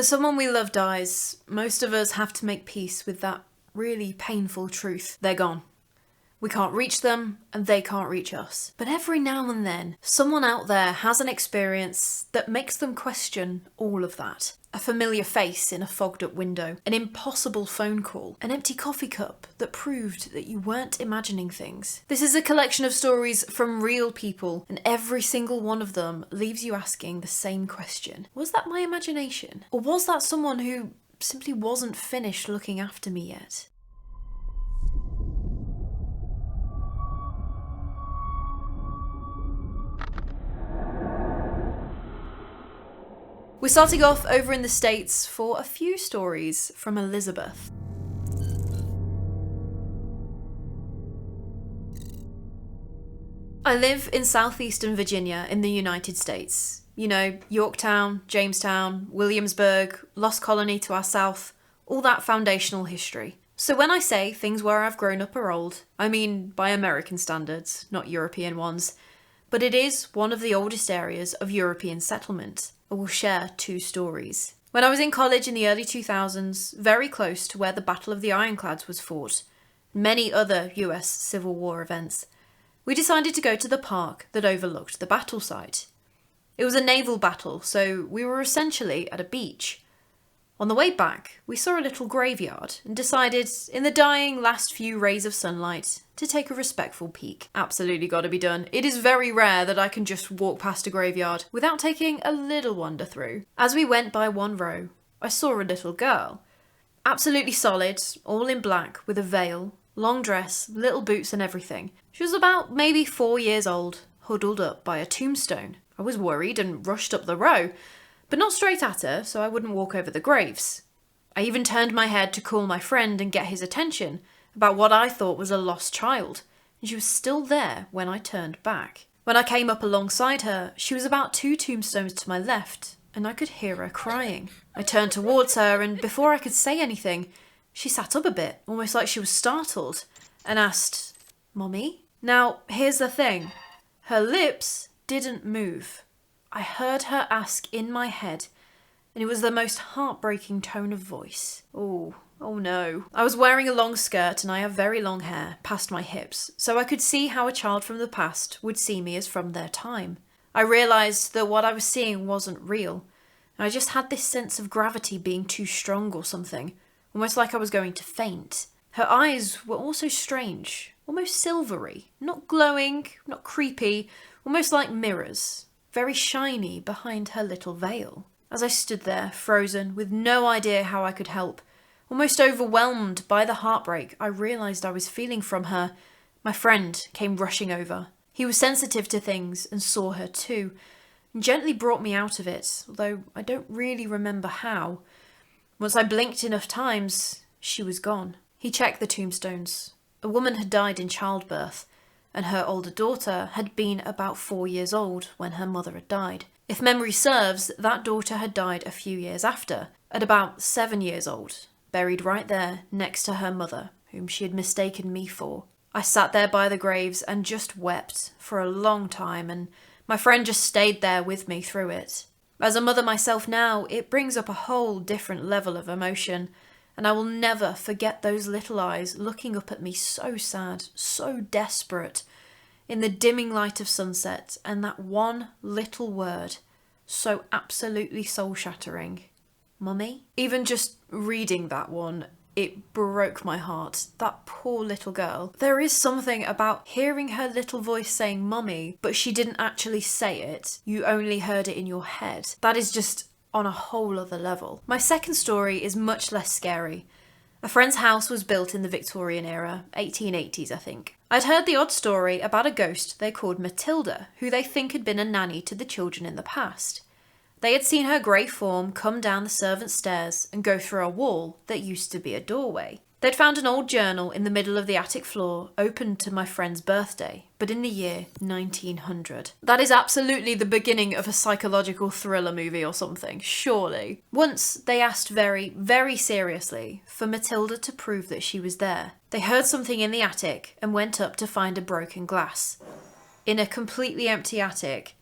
When someone we love dies, most of us have to make peace with that really painful truth. They're gone. We can't reach them, and they can't reach us. But every now and then, someone out there has an experience that makes them question all of that. A familiar face in a fogged up window, an impossible phone call, an empty coffee cup that proved that you weren't imagining things. This is a collection of stories from real people, and every single one of them leaves you asking the same question. Was that my imagination? Or was that someone who simply wasn't finished looking after me yet? We're starting off over in the States for a few stories from Elizabeth. I live in southeastern Virginia in the United States. You know, Yorktown, Jamestown, Williamsburg, Lost Colony to our south, all that foundational history. So when I say things where I've grown up are old, I mean by American standards, not European ones. But it is one of the oldest areas of European settlement. I will share two stories. When I was in college in the early 2000s, very close to where the Battle of the Ironclads was fought, many other US Civil War events, we decided to go to the park that overlooked the battle site. It was a naval battle, so we were essentially at a beach. On the way back, we saw a little graveyard and decided, in the dying last few rays of sunlight, to take a respectful peek. Absolutely gotta be done. It is very rare that I can just walk past a graveyard without taking a little wander through. As we went by one row, I saw a little girl. Absolutely solid, all in black, with a veil, long dress, little boots and everything. She was about maybe 4 years old, huddled up by a tombstone. I was worried and rushed up the row, but not straight at her, so I wouldn't walk over the graves. I even turned my head to call my friend and get his attention about what I thought was a lost child, and she was still there when I turned back. When I came up alongside her, she was about 2 tombstones to my left, and I could hear her crying. I turned towards her, and before I could say anything, she sat up a bit, almost like she was startled, and asked, "Mommy?" Now, here's the thing. Her lips didn't move. I heard her ask in my head, and it was the most heartbreaking tone of voice. Oh no. I was wearing a long skirt and I have very long hair past my hips, so I could see how a child from the past would see me as from their time. I realised that what I was seeing wasn't real, and I just had this sense of gravity being too strong or something, almost like I was going to faint. Her eyes were also strange, almost silvery, not glowing, not creepy, almost like mirrors. Very shiny behind her little veil. As I stood there, frozen, with no idea how I could help, almost overwhelmed by the heartbreak I realised I was feeling from her, my friend came rushing over. He was sensitive to things and saw her too, and gently brought me out of it, although I don't really remember how. Once I blinked enough times, she was gone. He checked the tombstones. A woman had died in childbirth, and her older daughter had been about 4 years old when her mother had died. If memory serves, that daughter had died a few years after, at about 7 years old, buried right there next to her mother, whom she had mistaken me for. I sat there by the graves and just wept for a long time, and my friend just stayed there with me through it. As a mother myself now, it brings up a whole different level of emotion, and I will never forget those little eyes looking up at me so sad, so desperate, in the dimming light of sunset, and that one little word, so absolutely soul-shattering. Mummy? Even just reading that one, it broke my heart. That poor little girl. There is something about hearing her little voice saying mummy, but she didn't actually say it. You only heard it in your head. That is just on a whole other level. My second story is much less scary. A friend's house was built in the Victorian era, 1880s I think. I'd heard the odd story about a ghost they called Matilda, who they think had been a nanny to the children in the past. They had seen her grey form come down the servants' stairs and go through a wall that used to be a doorway. They'd found an old journal in the middle of the attic floor, open to my friend's birthday, but in the year 1900. That is absolutely the beginning of a psychological thriller movie or something, surely. Once they asked very, very seriously for Matilda to prove that she was there. They heard something in the attic and went up to find a broken glass. In a completely empty attic,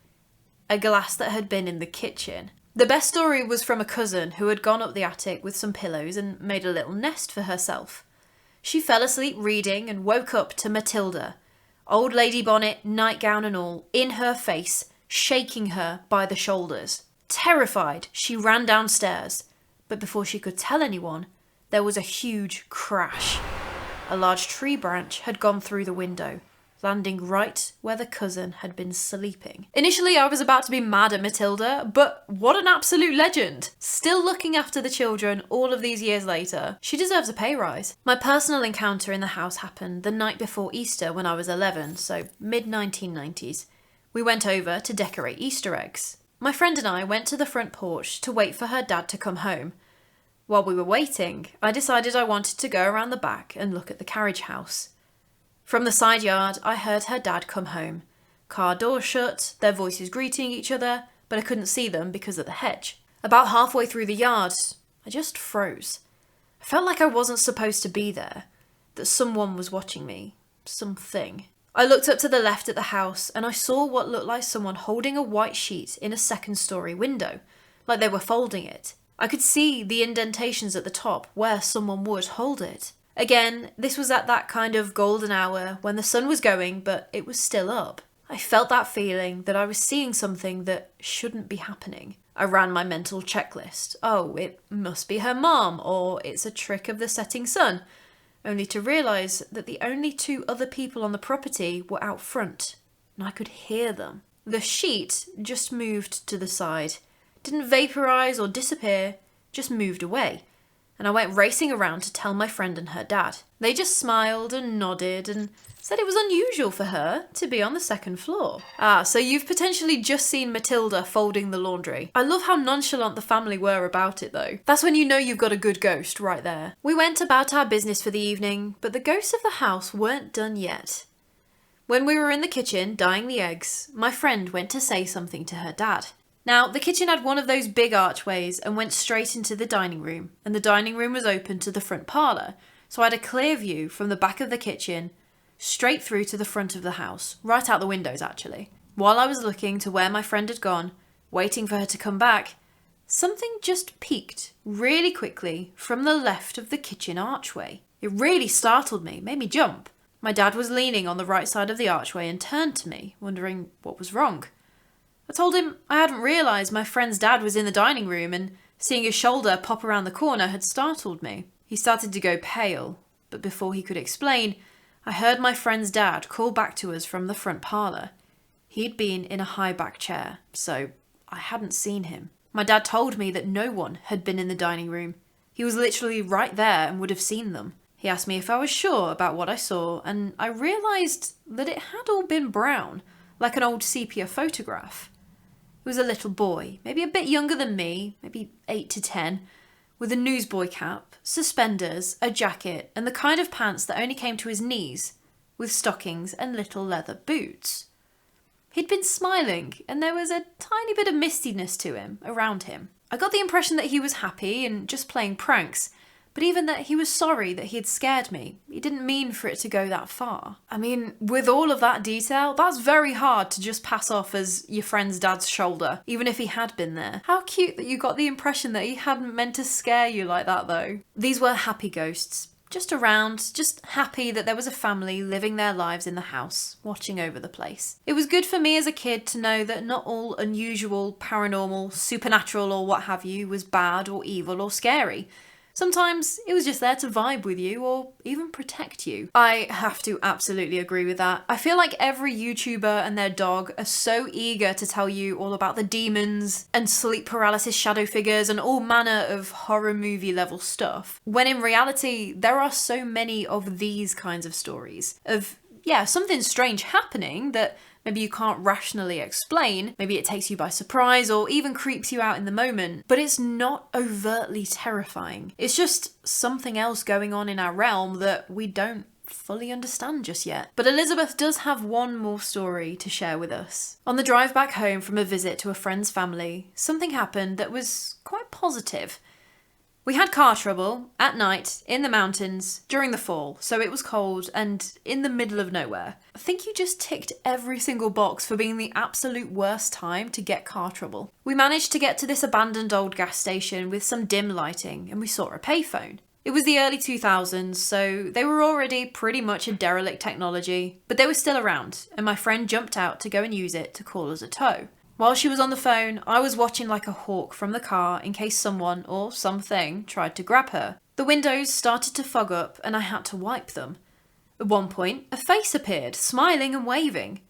a glass that had been in the kitchen. The best story was from a cousin who had gone up the attic with some pillows and made a little nest for herself. She fell asleep reading and woke up to Matilda, old lady bonnet, nightgown and all, in her face, shaking her by the shoulders. Terrified, she ran downstairs, but before she could tell anyone, there was a huge crash. A large tree branch had gone through the window, landing right where the cousin had been sleeping. Initially, I was about to be mad at Matilda, but what an absolute legend! Still looking after the children all of these years later. She deserves a pay rise. My personal encounter in the house happened the night before Easter when I was 11, so mid-1990s. We went over to decorate Easter eggs. My friend and I went to the front porch to wait for her dad to come home. While we were waiting, I decided I wanted to go around the back and look at the carriage house. From the side yard, I heard her dad come home. Car door shut, their voices greeting each other, but I couldn't see them because of the hedge. About halfway through the yard, I just froze. I felt like I wasn't supposed to be there, that someone was watching me. Something. I looked up to the left at the house and I saw what looked like someone holding a white sheet in a second-story window, like they were folding it. I could see the indentations at the top where someone would hold it. Again, this was at that kind of golden hour when the sun was going, but it was still up. I felt that feeling that I was seeing something that shouldn't be happening. I ran my mental checklist. Oh, it must be her mom, or it's a trick of the setting sun. Only to realise that the only two other people on the property were out front, and I could hear them. The sheet just moved to the side. Didn't vaporise or disappear, just moved away. And I went racing around to tell my friend and her dad. They just smiled and nodded and said it was unusual for her to be on the second floor. So you've potentially just seen Matilda folding the laundry. I love how nonchalant the family were about it though. That's when you know you've got a good ghost right there. We went about our business for the evening, but the ghosts of the house weren't done yet. When we were in the kitchen dyeing the eggs, my friend went to say something to her dad. Now, the kitchen had one of those big archways and went straight into the dining room, and the dining room was open to the front parlour, so I had a clear view from the back of the kitchen, straight through to the front of the house, right out the windows actually. While I was looking to where my friend had gone, waiting for her to come back, something just peeked really quickly from the left of the kitchen archway. It really startled me, made me jump. My dad was leaning on the right side of the archway and turned to me, wondering what was wrong. I told him I hadn't realised my friend's dad was in the dining room and seeing his shoulder pop around the corner had startled me. He started to go pale, but before he could explain, I heard my friend's dad call back to us from the front parlour. He'd been in a high back chair, so I hadn't seen him. My dad told me that no one had been in the dining room. He was literally right there and would have seen them. He asked me if I was sure about what I saw, and I realised that it had all been brown, like an old sepia photograph. It was a little boy, maybe a bit younger than me, maybe 8 to 10, with a newsboy cap, suspenders, a jacket, and the kind of pants that only came to his knees, with stockings and little leather boots. He'd been smiling, and there was a tiny bit of mistiness to him, around him. I got the impression that he was happy and just playing pranks, but even that he was sorry that he had scared me. He didn't mean for it to go that far. I mean, with all of that detail, that's very hard to just pass off as your friend's dad's shoulder, even if he had been there. How cute that you got the impression that he hadn't meant to scare you like that though. These were happy ghosts. Just around, just happy that there was a family living their lives in the house, watching over the place. It was good for me as a kid to know that not all unusual, paranormal, supernatural or what have you was bad or evil or scary. Sometimes it was just there to vibe with you or even protect you. I have to absolutely agree with that. I feel like every YouTuber and their dog are so eager to tell you all about the demons and sleep paralysis shadow figures and all manner of horror movie level stuff, when in reality there are so many of these kinds of stories of, yeah, something strange happening that maybe you can't rationally explain, maybe it takes you by surprise or even creeps you out in the moment, but it's not overtly terrifying. It's just something else going on in our realm that we don't fully understand just yet. But Elizabeth does have one more story to share with us. On the drive back home from a visit to a friend's family, something happened that was quite positive. We had car trouble at night in the mountains during the fall, so it was cold and in the middle of nowhere. I think you just ticked every single box for being the absolute worst time to get car trouble. We managed to get to this abandoned old gas station with some dim lighting and we saw a payphone. It was the early 2000s, so they were already pretty much a derelict technology, but they were still around and my friend jumped out to go and use it to call us a tow. While she was on the phone, I was watching like a hawk from the car in case someone or something tried to grab her. The windows started to fog up and I had to wipe them. At one point, a face appeared, smiling and waving.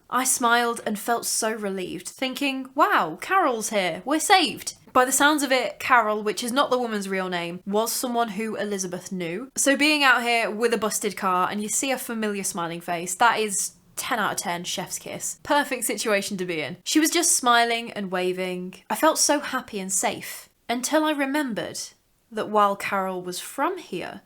I smiled and felt so relieved, thinking, wow, Carol's here, we're saved. By the sounds of it, Carol, which is not the woman's real name, was someone who Elizabeth knew. So being out here with a busted car and you see a familiar smiling face, that is 10 out of 10, chef's kiss. Perfect situation to be in. She was just smiling and waving. I felt so happy and safe until I remembered that while Carol was from here,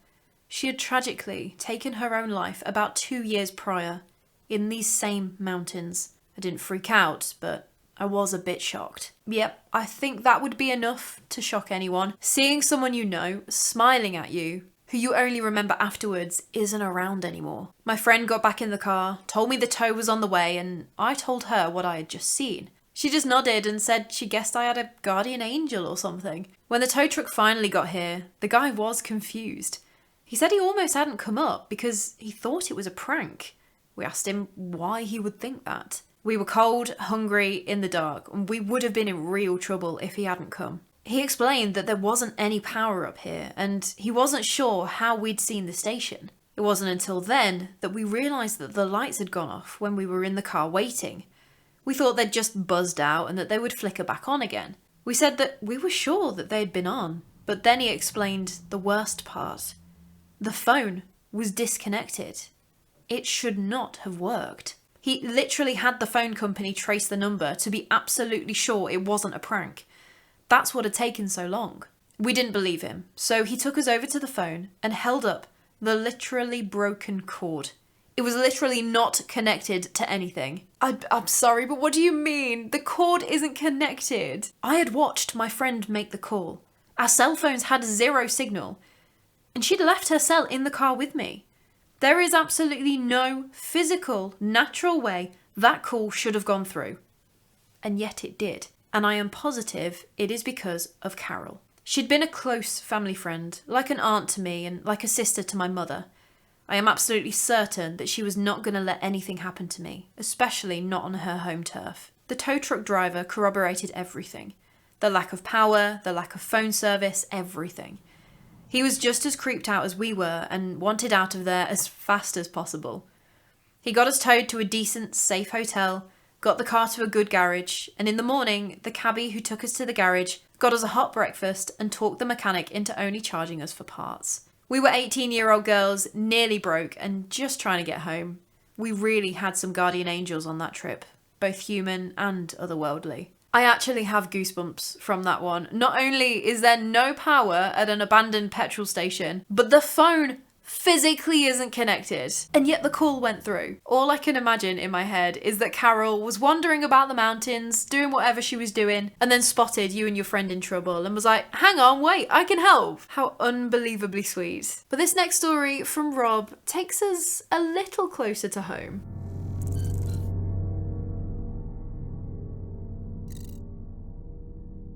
she had tragically taken her own life about 2 years prior in these same mountains. I didn't freak out, but I was a bit shocked. Yep, I think that would be enough to shock anyone. Seeing someone you know smiling at you, who you only remember afterwards, isn't around anymore. My friend got back in the car, told me the tow was on the way, and I told her what I had just seen. She just nodded and said she guessed I had a guardian angel or something. When the tow truck finally got here, the guy was confused. He said he almost hadn't come up because he thought it was a prank. We asked him why he would think that. We were cold, hungry, in the dark, and we would have been in real trouble if he hadn't come. He explained that there wasn't any power up here, and he wasn't sure how we'd seen the station. It wasn't until then that we realised that the lights had gone off when we were in the car waiting. We thought they'd just buzzed out and that they would flicker back on again. We said that we were sure that they'd been on, but then he explained the worst part. The phone was disconnected. It should not have worked. He literally had the phone company trace the number to be absolutely sure it wasn't a prank. That's what had taken so long. We didn't believe him, so he took us over to the phone and held up the literally broken cord. It was literally not connected to anything. I'm sorry, but what do you mean? The cord isn't connected. I had watched my friend make the call. Our cell phones had 0 signal, and she'd left her cell in the car with me. There is absolutely no physical, natural way that call should have gone through. And yet it did. And I am positive it is because of Carol. She'd been a close family friend, like an aunt to me and like a sister to my mother. I am absolutely certain that she was not going to let anything happen to me, especially not on her home turf. The tow truck driver corroborated everything. The lack of power, the lack of phone service, everything. He was just as creeped out as we were and wanted out of there as fast as possible. He got us towed to a decent, safe hotel, got the car to a good garage, and in the morning, the cabbie who took us to the garage got us a hot breakfast and talked the mechanic into only charging us for parts. We were 18-year-old girls, nearly broke, and just trying to get home. We really had some guardian angels on that trip, both human and otherworldly. I actually have goosebumps from that one. Not only is there no power at an abandoned petrol station, but the phone physically isn't connected. And yet the call went through. All I can imagine in my head is that Carol was wandering about the mountains, doing whatever she was doing, and then spotted you and your friend in trouble and was like, hang on, wait, I can help. How unbelievably sweet. But this next story from Rob takes us a little closer to home.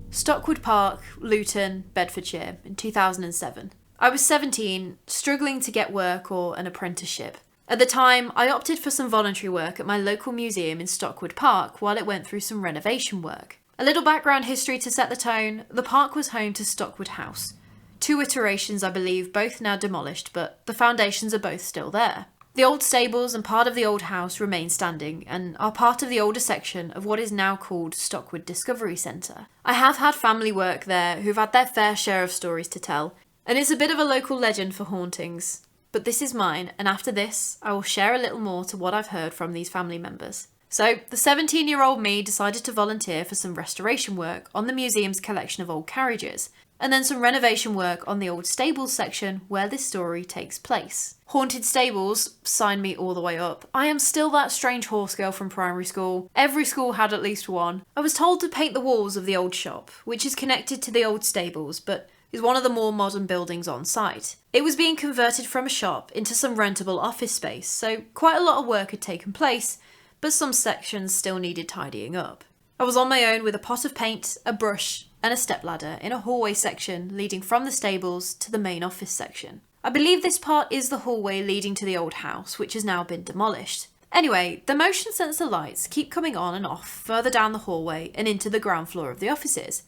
Stockwood Park, Luton, Bedfordshire, in 2007. I was 17, struggling to get work or an apprenticeship. At the time, I opted for some voluntary work at my local museum in Stockwood Park while it went through some renovation work. A little background history to set the tone: the park was home to Stockwood House. 2 iterations, I believe, both now demolished, but the foundations are both still there. The old stables and part of the old house remain standing and are part of the older section of what is now called Stockwood Discovery Centre. I have had family work there who've had their fair share of stories to tell, and it's a bit of a local legend for hauntings. But this is mine, and after this, I will share a little more to what I've heard from these family members. So, the 17-year-old me decided to volunteer for some restoration work on the museum's collection of old carriages, and then some renovation work on the old stables section where this story takes place. Haunted stables, sign me all the way up. I am still that strange horse girl from primary school. Every school had at least one. I was told to paint the walls of the old shop, which is connected to the old stables, but is one of the more modern buildings on site. It was being converted from a shop into some rentable office space, so quite a lot of work had taken place, but some sections still needed tidying up. I was on my own with a pot of paint, a brush, and a stepladder in a hallway section leading from the stables to the main office section. I believe this part is the hallway leading to the old house, which has now been demolished. Anyway, the motion sensor lights keep coming on and off further down the hallway and into the ground floor of the offices.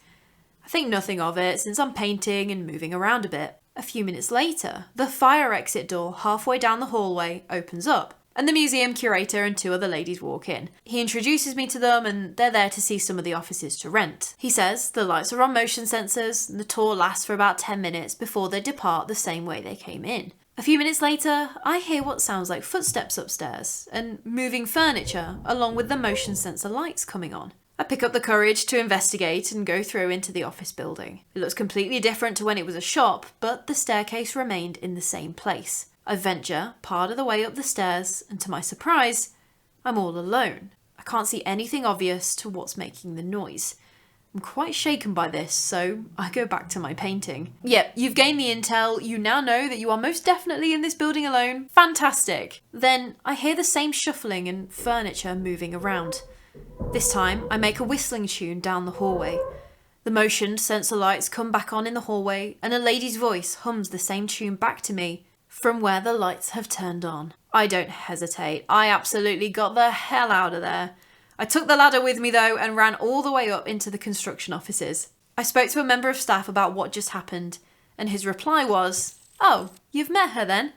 I think nothing of it since I'm painting and moving around a bit. A few minutes later, the fire exit door halfway down the hallway opens up, and the museum curator and two other ladies walk in. He introduces me to them and they're there to see some of the offices to rent. He says the lights are on motion sensors and the tour lasts for about 10 minutes before they depart the same way they came in. A few minutes later, I hear what sounds like footsteps upstairs and moving furniture along with the motion sensor lights coming on. I pick up the courage to investigate and go through into the office building. It looks completely different to when it was a shop, but the staircase remained in the same place. I venture part of the way up the stairs, and to my surprise, I'm all alone. I can't see anything obvious to what's making the noise. I'm quite shaken by this, so I go back to my painting. Yep, you've gained the intel. You now know that you are most definitely in this building alone. Fantastic. Then I hear the same shuffling and furniture moving around. This time, I make a whistling tune down the hallway. The motion sensor lights come back on in the hallway, and a lady's voice hums the same tune back to me from where the lights have turned on. I don't hesitate. I absolutely got the hell out of there. I took the ladder with me though and ran all the way up into the construction offices. I spoke to a member of staff about what just happened, and his reply was, "Oh, you've met her then?"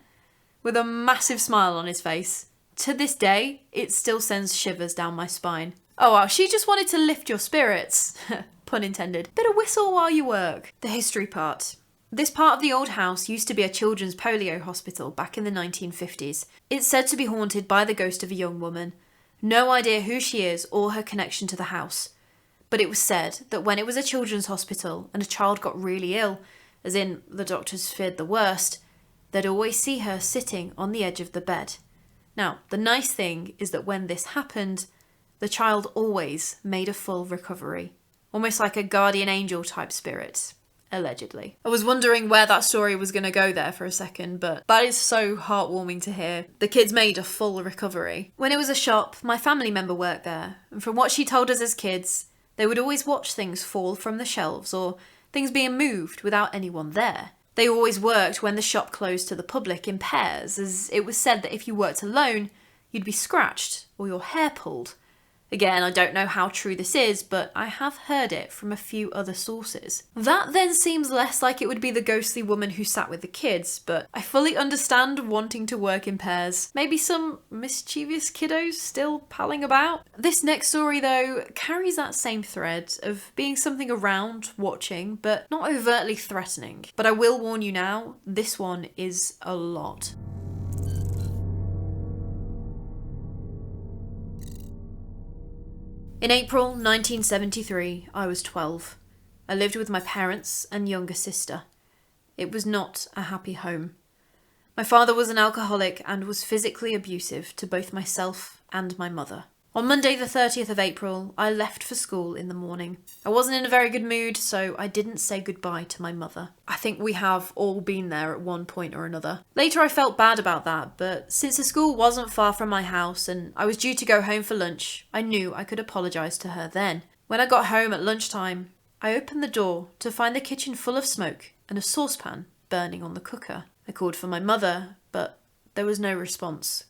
with a massive smile on his face. To this day, it still sends shivers down my spine. Oh wow, she just wanted to lift your spirits. Pun intended. Bit of whistle while you work. The history part. This part of the old house used to be a children's polio hospital back in the 1950s. It's said to be haunted by the ghost of a young woman. No idea who she is or her connection to the house. But it was said that when it was a children's hospital and a child got really ill, as in the doctors feared the worst, they'd always see her sitting on the edge of the bed. Now, the nice thing is that when this happened, the child always made a full recovery. Almost like a guardian angel type spirit. Allegedly. I was wondering where that story was going to go there for a second, but that is so heartwarming to hear. The kids made a full recovery. When it was a shop, my family member worked there, and from what she told us as kids, they would always watch things fall from the shelves or things being moved without anyone there. They always worked when the shop closed to the public in pairs, as it was said that if you worked alone, you'd be scratched or your hair pulled. Again, I don't know how true this is, but I have heard it from a few other sources. That then seems less like it would be the ghostly woman who sat with the kids, but I fully understand wanting to work in pairs. Maybe some mischievous kiddos still palling about. This next story, though, carries that same thread of being something around, watching, but not overtly threatening. But I will warn you now, this one is a lot. In April 1973, I was 12. I lived with my parents and younger sister. It was not a happy home. My father was an alcoholic and was physically abusive to both myself and my mother. On Monday the 30th of April, I left for school in the morning. I wasn't in a very good mood, so I didn't say goodbye to my mother. I think we have all been there at one point or another. Later I felt bad about that, but since the school wasn't far from my house and I was due to go home for lunch, I knew I could apologise to her then. When I got home at lunchtime, I opened the door to find the kitchen full of smoke and a saucepan burning on the cooker. I called for my mother, but there was no response.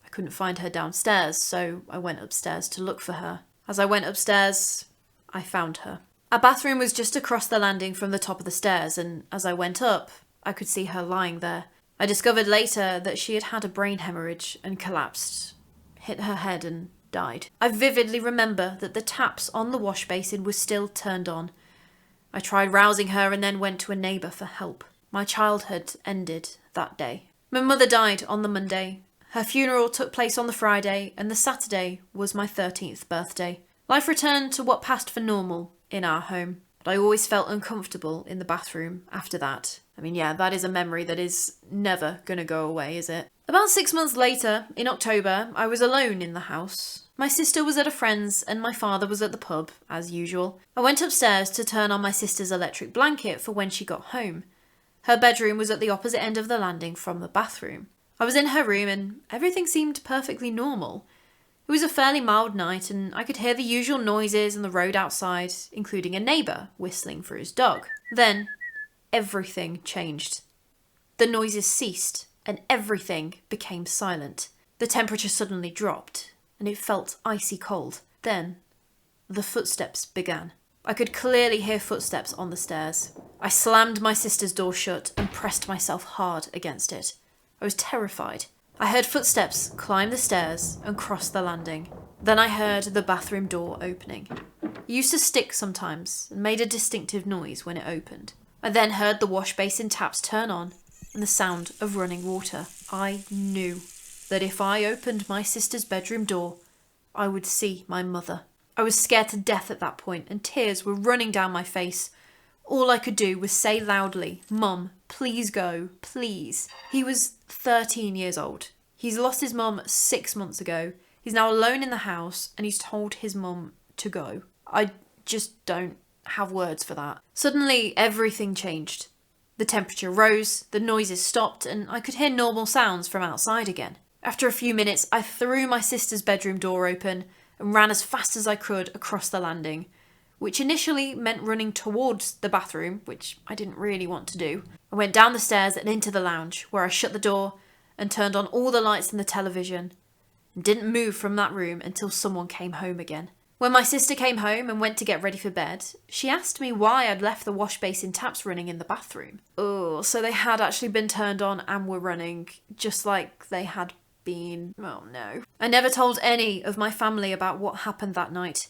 I couldn't find her downstairs, so I went upstairs to look for her. As I went upstairs, I found her. Our bathroom was just across the landing from the top of the stairs, and as I went up, I could see her lying there. I discovered later that she had had a brain hemorrhage and collapsed, hit her head and died. I vividly remember that the taps on the wash basin were still turned on. I tried rousing her and then went to a neighbour for help. My childhood ended that day. My mother died on the Monday. Her funeral took place on the Friday, and the Saturday was my 13th birthday. Life returned to what passed for normal in our home, but I always felt uncomfortable in the bathroom after that. I mean, yeah, that is a memory that is never gonna go away, is it? About 6 months later, in October, I was alone in the house. My sister was at a friend's and my father was at the pub, as usual. I went upstairs to turn on my sister's electric blanket for when she got home. Her bedroom was at the opposite end of the landing from the bathroom. I was in her room and everything seemed perfectly normal. It was a fairly mild night and I could hear the usual noises on the road outside, including a neighbour whistling for his dog. Then, everything changed. The noises ceased and everything became silent. The temperature suddenly dropped and it felt icy cold. Then, the footsteps began. I could clearly hear footsteps on the stairs. I slammed my sister's door shut and pressed myself hard against it. I was terrified. I heard footsteps climb the stairs and cross the landing. Then I heard the bathroom door opening. It used to stick sometimes and made a distinctive noise when it opened. I then heard the wash basin taps turn on and the sound of running water. I knew that if I opened my sister's bedroom door, I would see my mother. I was scared to death at that point and tears were running down my face. All I could do was say loudly, "Mum, please go, please." He was 13 years old. He's lost his mum 6 months ago. He's now alone in the house and he's told his mum to go. I just don't have words for that. Suddenly, everything changed. The temperature rose, the noises stopped, and I could hear normal sounds from outside again. After a few minutes, I threw my sister's bedroom door open and ran as fast as I could across the landing, which initially meant running towards the bathroom, which I didn't really want to do. I went down the stairs and into the lounge, where I shut the door and turned on all the lights and the television, and didn't move from that room until someone came home again. When my sister came home and went to get ready for bed, she asked me why I'd left the wash basin taps running in the bathroom. Oh, so they had actually been turned on and were running, just like they had been. Oh no. I never told any of my family about what happened that night.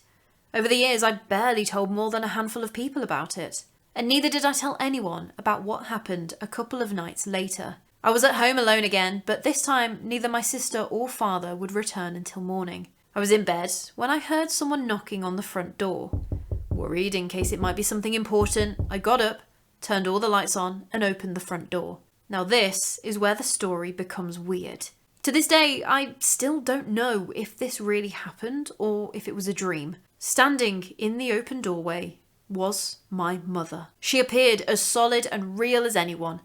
Over the years, I barely told more than a handful of people about it. And neither did I tell anyone about what happened a couple of nights later. I was at home alone again, but this time neither my sister or father would return until morning. I was in bed when I heard someone knocking on the front door. Worried in case it might be something important, I got up, turned all the lights on, and opened the front door. Now this is where the story becomes weird. To this day, I still don't know if this really happened or if it was a dream. Standing in the open doorway was my mother. She appeared as solid and real as anyone,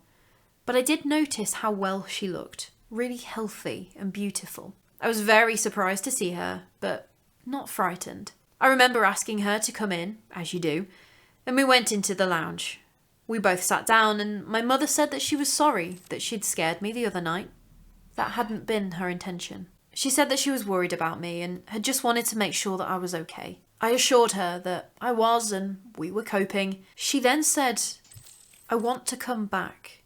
but I did notice how well she looked, really healthy and beautiful. I was very surprised to see her, but not frightened. I remember asking her to come in, as you do, and we went into the lounge. We both sat down and my mother said that she was sorry that she'd scared me the other night. That hadn't been her intention. She said that she was worried about me and had just wanted to make sure that I was okay. I assured her that I was and we were coping. She then said, "I want to come back.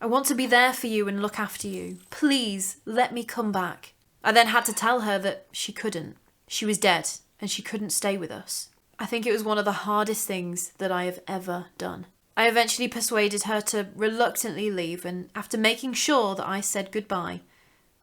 I want to be there for you and look after you. Please let me come back." I then had to tell her that she couldn't. She was dead and she couldn't stay with us. I think it was one of the hardest things that I have ever done. I eventually persuaded her to reluctantly leave, and after making sure that I said goodbye,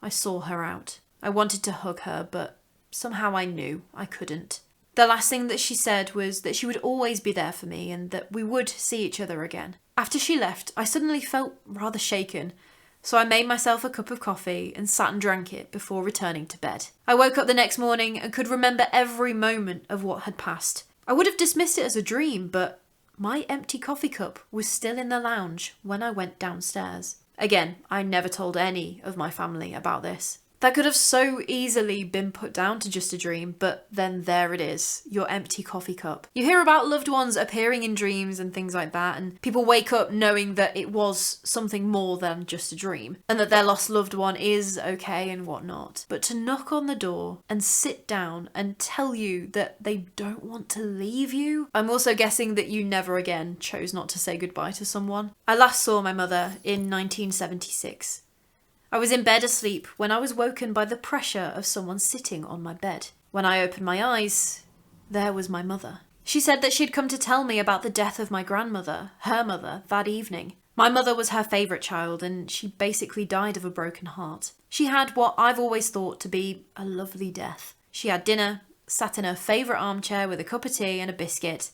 I saw her out. I wanted to hug her, but somehow I knew I couldn't. The last thing that she said was that she would always be there for me and that we would see each other again. After she left, I suddenly felt rather shaken, so I made myself a cup of coffee and sat and drank it before returning to bed. I woke up the next morning and could remember every moment of what had passed. I would have dismissed it as a dream, but my empty coffee cup was still in the lounge when I went downstairs. Again, I never told any of my family about this. That could have so easily been put down to just a dream, but then there it is, your empty coffee cup. You hear about loved ones appearing in dreams and things like that, and people wake up knowing that it was something more than just a dream, and that their lost loved one is okay and whatnot. But to knock on the door and sit down and tell you that they don't want to leave you? I'm also guessing that you never again chose not to say goodbye to someone. I last saw my mother in 1976. I was in bed asleep when I was woken by the pressure of someone sitting on my bed. When I opened my eyes, there was my mother. She said that she'd come to tell me about the death of my grandmother, her mother, that evening. My mother was her favourite child and she basically died of a broken heart. She had what I've always thought to be a lovely death. She had dinner, sat in her favourite armchair with a cup of tea and a biscuit,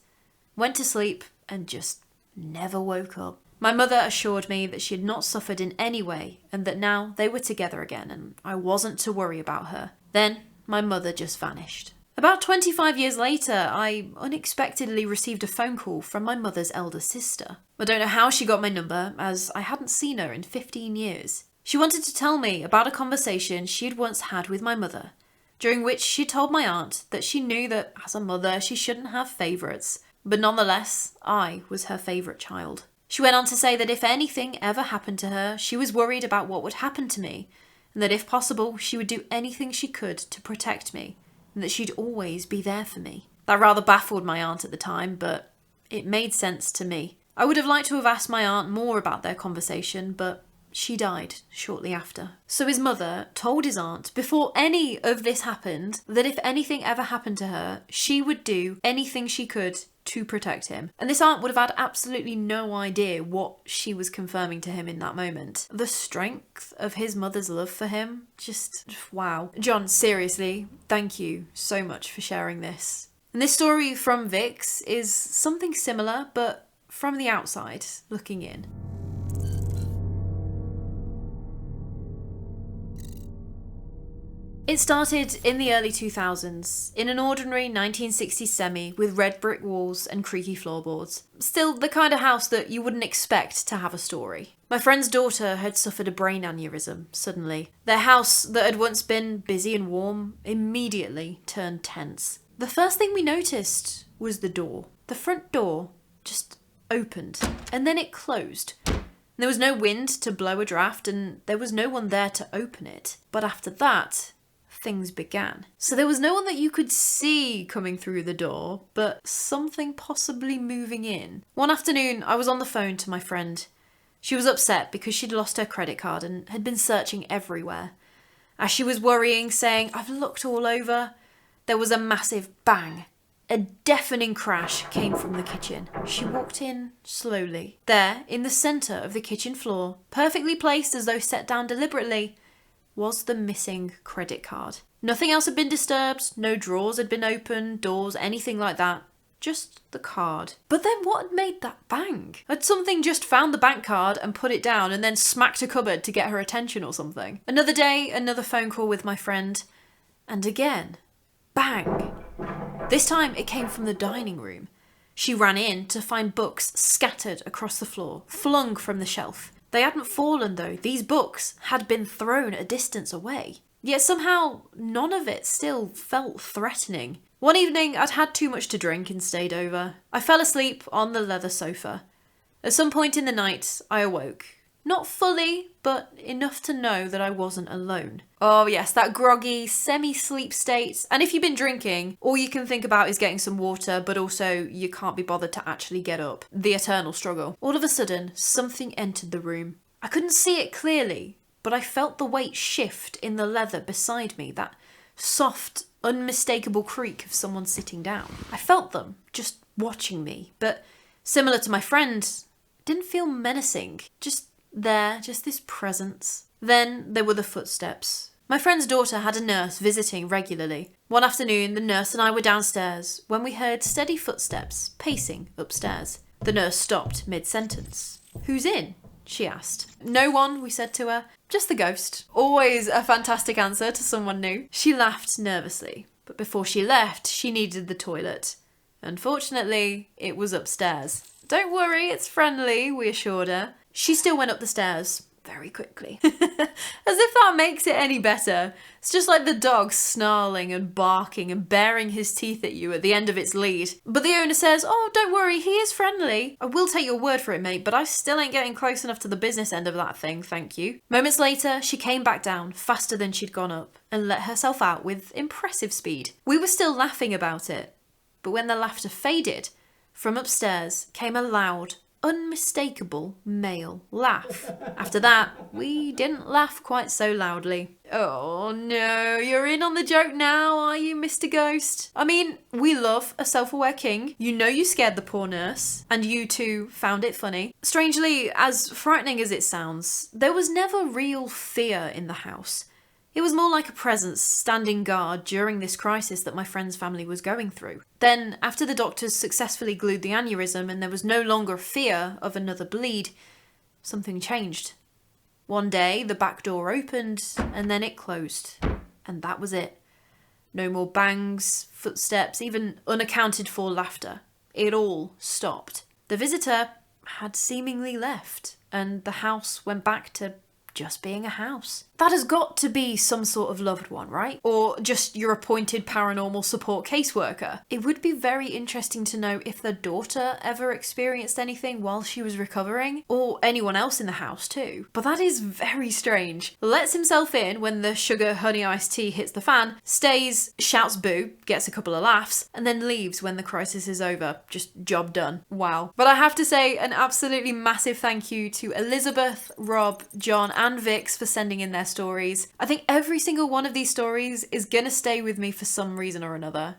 went to sleep and just never woke up. My mother assured me that she had not suffered in any way and that now they were together again and I wasn't to worry about her. Then my mother just vanished. About 25 years later, I unexpectedly received a phone call from my mother's elder sister. I don't know how she got my number, as I hadn't seen her in 15 years. She wanted to tell me about a conversation she'd once had with my mother, during which she told my aunt that she knew that as a mother she shouldn't have favourites, but nonetheless, I was her favourite child. She went on to say that if anything ever happened to her, she was worried about what would happen to me, and that if possible, she would do anything she could to protect me, and that she'd always be there for me. That rather baffled my aunt at the time, but it made sense to me. I would have liked to have asked my aunt more about their conversation, but she died shortly after. So his mother told his aunt, before any of this happened, that if anything ever happened to her, she would do anything she could to protect him. And this aunt would have had absolutely no idea what she was confirming to him in that moment. The strength of his mother's love for him, just wow. John, seriously, thank you so much for sharing this. And this story from Vix is something similar, but from the outside, looking in. It started in the early 2000s, in an ordinary 1960s semi with red brick walls and creaky floorboards. Still, the kind of house that you wouldn't expect to have a story. My friend's daughter had suffered a brain aneurysm, suddenly. Their house, that had once been busy and warm, immediately turned tense. The first thing we noticed was the door. The front door just opened, and then it closed. There was no wind to blow a draft, and there was no one there to open it. But after that, things began. So there was no one that you could see coming through the door, but something possibly moving in. One afternoon, I was on the phone to my friend. She was upset because she'd lost her credit card and had been searching everywhere. As she was worrying, saying, "I've looked all over," there was a massive bang. A deafening crash came from the kitchen. She walked in slowly. There, in the centre of the kitchen floor, perfectly placed as though set down deliberately, was the missing credit card. Nothing else had been disturbed, no drawers had been opened, doors, anything like that. Just the card. But then what had made that bang? Had something just found the bank card and put it down and then smacked a cupboard to get her attention or something? Another day, another phone call with my friend. And again, bang. This time it came from the dining room. She ran in to find books scattered across the floor, flung from the shelf. They hadn't fallen though, these books had been thrown a distance away. Yet somehow none of it still felt threatening. One evening I'd had too much to drink and stayed over. I fell asleep on the leather sofa. At some point in the night I awoke. Not fully, but enough to know that I wasn't alone. Oh yes, that groggy, semi-sleep state. And if you've been drinking, all you can think about is getting some water, but also you can't be bothered to actually get up. The eternal struggle. All of a sudden, something entered the room. I couldn't see it clearly, but I felt the weight shift in the leather beside me, that soft, unmistakable creak of someone sitting down. I felt them, just watching me, but similar to my friend, didn't feel menacing, just this presence. Then there were the footsteps. My friend's daughter had a nurse visiting regularly. One afternoon, the nurse and I were downstairs when we heard steady footsteps pacing upstairs. The nurse stopped mid-sentence. "Who's in?" she asked. "No one," we said to her. "Just the ghost." Always a fantastic answer to someone new. She laughed nervously, but before she left, she needed the toilet. Unfortunately, it was upstairs. "Don't worry, it's friendly," we assured her. She still went up the stairs very quickly. As if that makes it any better. It's just like the dog snarling and barking and baring his teeth at you at the end of its lead. But the owner says, "Oh, don't worry, he is friendly. I will take your word for it, mate, but I still ain't getting close enough to the business end of that thing, thank you." Moments later, she came back down, faster than she'd gone up, and let herself out with impressive speed. We were still laughing about it. But when the laughter faded, from upstairs came a loud, unmistakable male laugh. After that, we didn't laugh quite so loudly. "Oh no, you're in on the joke now, are you, Mr. Ghost? I mean, we love a self-aware king. You know you scared the poor nurse, and you too found it funny." Strangely, as frightening as it sounds, there was never real fear in the house. It was more like a presence standing guard during this crisis that my friend's family was going through. Then, after the doctors successfully glued the aneurysm and there was no longer fear of another bleed, something changed. One day, the back door opened and then it closed. And that was it. No more bangs, footsteps, even unaccounted for laughter. It all stopped. The visitor had seemingly left, and the house went back to just being a house. That has got to be some sort of loved one, right? Or just your appointed paranormal support caseworker. It would be very interesting to know if the daughter ever experienced anything while she was recovering, or anyone else in the house too. But that is very strange. Lets himself in when the sugar honey iced tea hits the fan, stays, shouts boo, gets a couple of laughs, and then leaves when the crisis is over. Just job done. Wow. But I have to say an absolutely massive thank you to Elizabeth, Rob, John, and Vix for sending in their stories. I think every single one of these stories is gonna stay with me for some reason or another.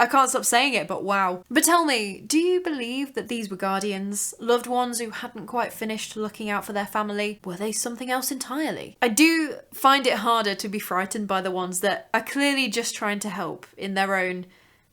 I can't stop saying it, but wow. But tell me, do you believe that these were guardians? Loved ones who hadn't quite finished looking out for their family? Were they something else entirely? I do find it harder to be frightened by the ones that are clearly just trying to help in their own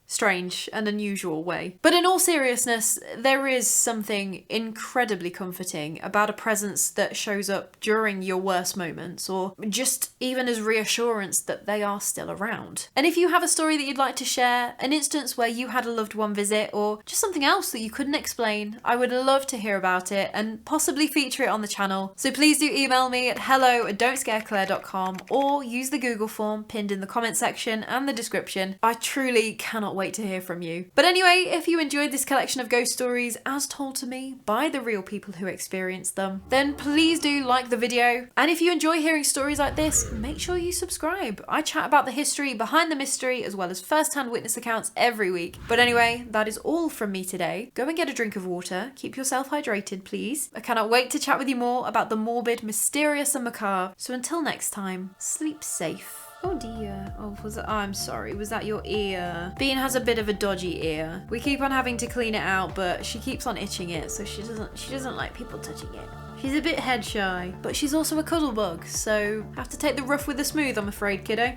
strange and unusual way. But in all seriousness, there is something incredibly comforting about a presence that shows up during your worst moments, or just even as reassurance that they are still around. And if you have a story that you'd like to share, an instance where you had a loved one visit, or just something else that you couldn't explain, I would love to hear about it and possibly feature it on the channel. So please do email me at hello@don'tscareclaire.com or use the Google form pinned in the comment section and the description. I truly cannot wait to hear from you. But anyway, if you enjoyed this collection of ghost stories as told to me by the real people who experienced them, then please do like the video. And if you enjoy hearing stories like this, make sure you subscribe. I chat about the history behind the mystery as well as first-hand witness accounts every week. But anyway, that is all from me today. Go and get a drink of water. Keep yourself hydrated, please. I cannot wait to chat with you more about the morbid, mysterious and macabre. So until next time, sleep safe. Oh dear. Oh, I'm sorry. Was that your ear? Bean has a bit of a dodgy ear. We keep on having to clean it out, but she keeps on itching it, so she doesn't like people touching it. She's a bit head shy, but she's also a cuddle bug, so have to take the rough with the smooth, I'm afraid, kiddo.